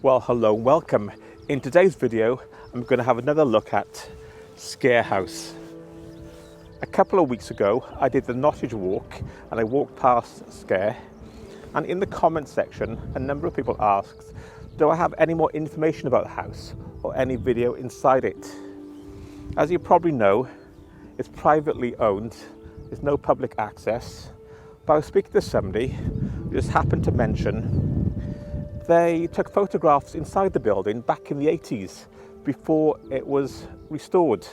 Well, hello, welcome. In today's video, I'm going to have another look at Scare House. A couple of weeks ago, I did the Nottage Walk and I walked past Scare, and in the comment section, a number of people asked, do I have any more information about the house or any video inside it? As you probably know, it's privately owned, there's no public access, but I was speaking to somebody who just happened to mention they took photographs inside the building back in the 80s before it was restored.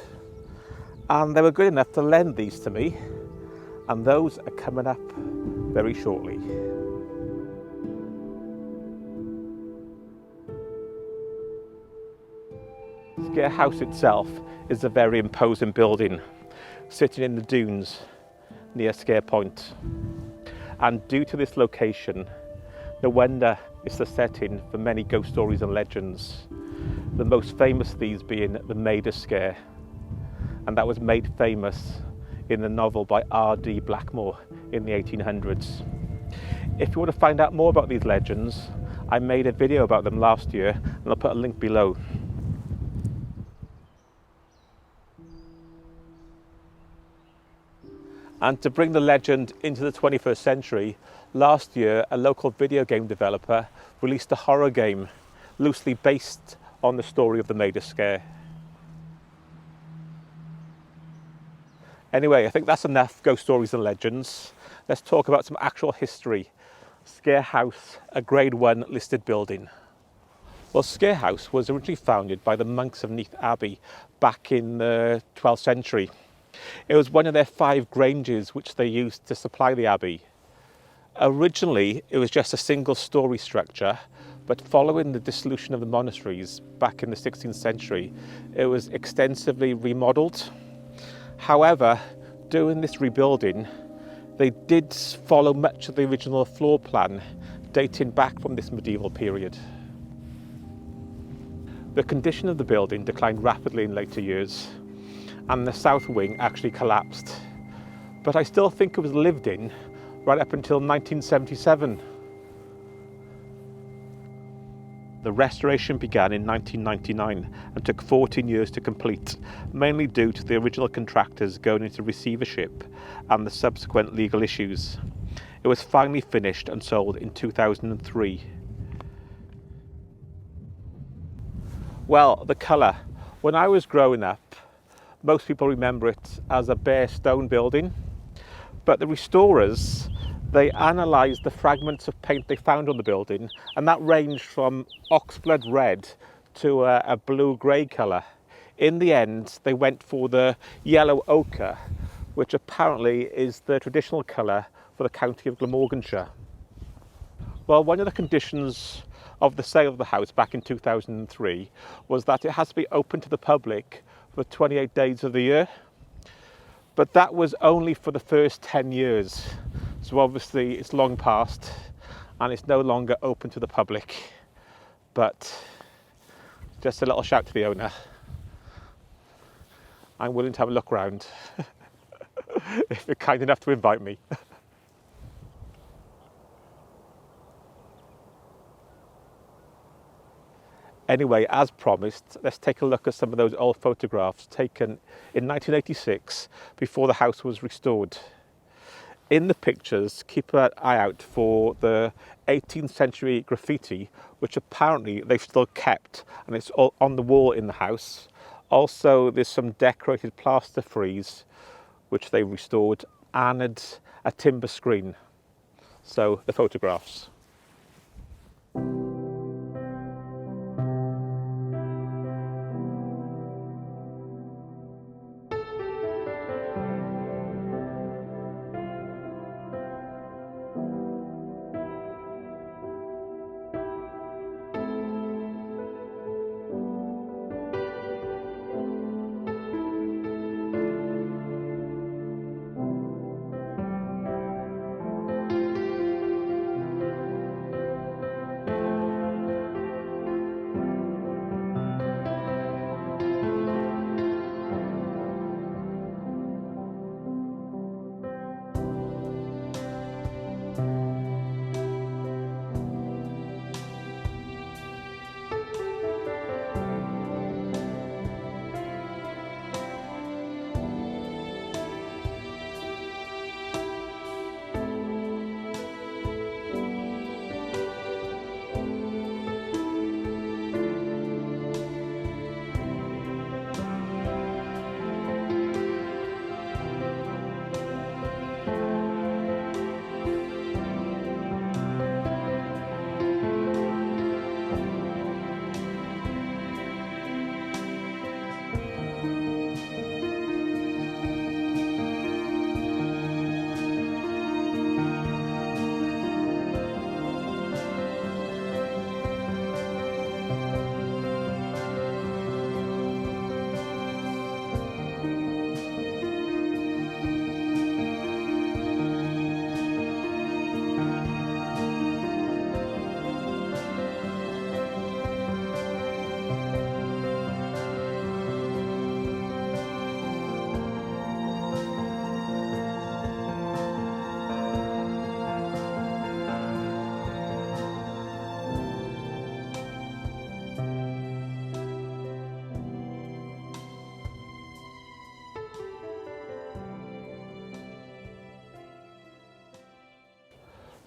And they were good enough to lend these to me, and those are coming up very shortly. Scare House itself is a very imposing building, sitting in the dunes near Scare Point. And due to this location, no wonder it's the setting for many ghost stories and legends, the most famous of these being the Maid of Scare, and that was made famous in the novel by R.D. Blackmore in the 1800s. If you want to find out more about these legends, I made a video about them last year, and I'll put a link below. And to bring the legend into the 21st century, last year a local video game developer released a horror game loosely based on the story of the Maid of Scare. Anyway, I think that's enough ghost stories and legends. Let's talk about some actual history. Scare House, a Grade 1 listed building. Well, Scare House was originally founded by the monks of Neath Abbey back in the 12th century. It was one of their 5 granges which they used to supply the abbey. Originally, it was just a single story structure, but following the dissolution of the monasteries back in the 16th century, it was extensively remodeled. However, during this rebuilding, they did follow much of the original floor plan dating back from this medieval period. The condition of the building declined rapidly in later years, and the south wing actually collapsed. But I still think it was lived in right up until 1977. The restoration began in 1999 and took 14 years to complete, mainly due to the original contractors going into receivership and the subsequent legal issues. It was finally finished and sold in 2003. Well, the colour. When I was growing up, most people remember it as a bare stone building, but the restorers, they analysed the fragments of paint they found on the building, and that ranged from oxblood red to a blue-grey colour. In the end, they went for the yellow ochre, which apparently is the traditional colour for the county of Glamorganshire. Well, one of the conditions of the sale of the house back in 2003 was that it has to be open to the public for 28 days of the year, but that was only for the first 10 years. So obviously it's long past and it's no longer open to the public, but just a little shout to the owner. I'm willing to have a look around if you're kind enough to invite me. Anyway, as promised, let's take a look at some of those old photographs taken in 1986 before the house was restored. In the pictures, keep an eye out for the 18th century graffiti, which apparently they've still kept, and it's all on the wall in the house. Also, there's some decorated plaster frieze, which they restored, and a timber screen. So, the photographs.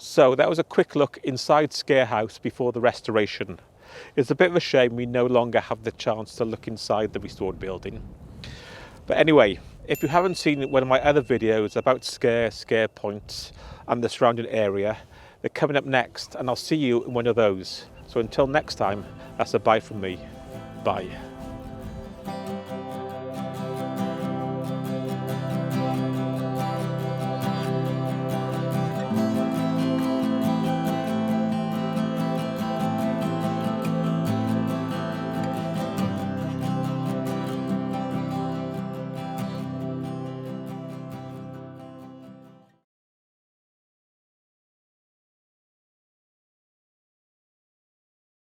So that was a quick look inside Scare House before the restoration. It's a bit of a shame we no longer have the chance to look inside the restored building. But anyway, if you haven't seen one of my other videos about Scare Point and the surrounding area, they're coming up next, and I'll see you in one of those. So until next time, that's a bye from me. Bye.